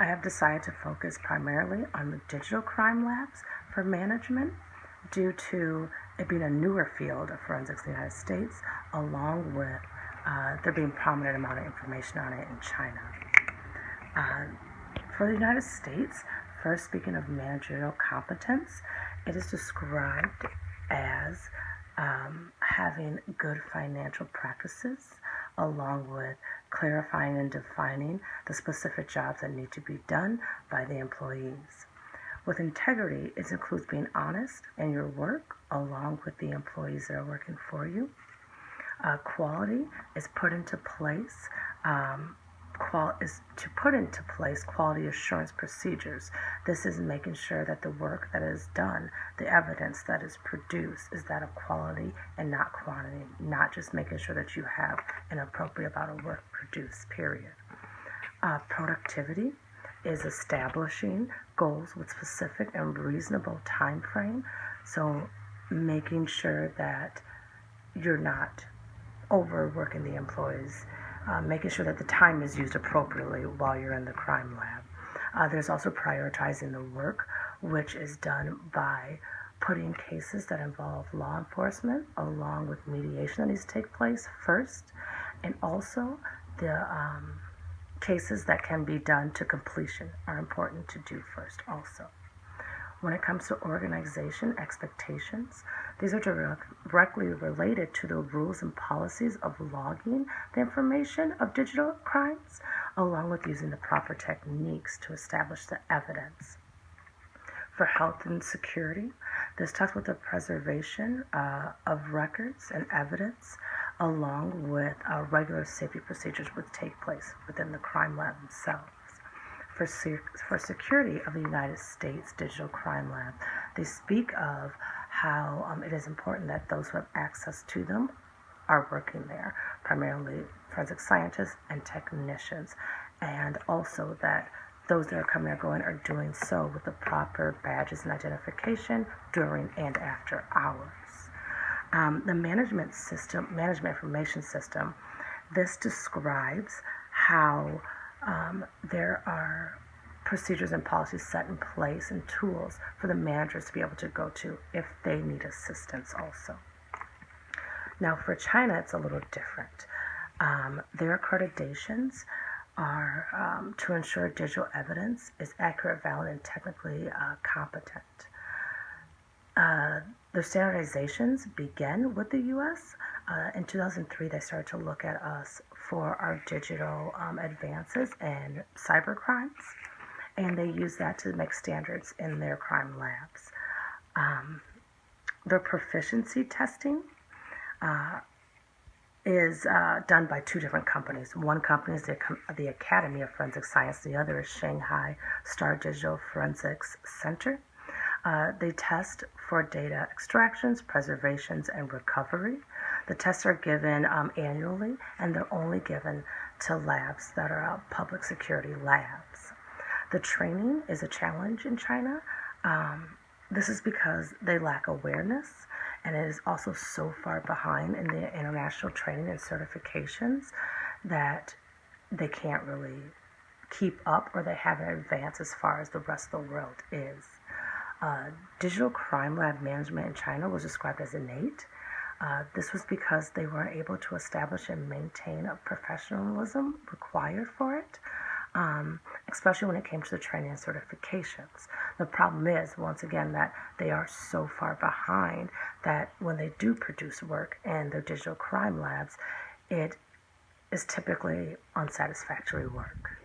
I have decided to focus primarily on the digital crime labs for management due to it being a newer field of forensics in the United States, along with there being prominent amount of information on it in China. Uh, for the United States, first speaking of managerial competence, it is described as having good financial practices along with clarifying and defining the specific jobs that need to be done by the employees. With integrity, it includes being honest in your work along with the employees that are working for you. Quality is put into place. Is to put into place quality assurance procedures. This is making sure that the work that is done, the evidence that is produced, is that of quality and not quantity, not just making sure that you have an appropriate amount of work produced, period. Productivity is establishing goals with specific and reasonable time frame. So making sure that you're not overworking the employees, making sure that the time is used appropriately while you're in the crime lab. There's also prioritizing the work, which is done by putting cases that involve law enforcement along with mediation that needs to take place first, and also the cases that can be done to completion are important to do first also. When it comes to organization expectations, these are directly related to the rules and policies of logging the information of digital crimes, along with using the proper techniques to establish the evidence. For health and security, this talks about the preservation of records and evidence, along with regular safety procedures which take place within the crime lab themselves. For security of the United States Digital Crime Lab, they speak of how it is important that those who have access to them are working there, primarily forensic scientists and technicians, and also that those that are coming or going are doing so with the proper badges and identification during and after hours. The management information system, this describes how there are procedures and policies set in place and tools for the managers to be able to go to if they need assistance also. Now for China, it's a little different. Their accreditations are to ensure digital evidence is accurate, valid, and technically competent. The standardizations began with the U.S. In 2003, they started to look at us for our digital advances and cyber crimes, and they use that to make standards in their crime labs. Their proficiency testing is done by two different companies. One company is the Academy of Forensic Science. The other is Shanghai Star Digital Forensics Center. They test for data extractions, preservations, and recovery. The tests are given annually, and they're only given to labs that are public security labs. The training is a challenge in China. This is because they lack awareness, and it is also so far behind in the international training and certifications that they can't really keep up, or they haven't advanced as far as the rest of the world is. Digital crime lab management in China was described as innate. This was because they weren't able to establish and maintain a professionalism required for it, especially when it came to the training and certifications. The problem is, once again, that they are so far behind that when they do produce work in their digital crime labs, it is typically unsatisfactory work.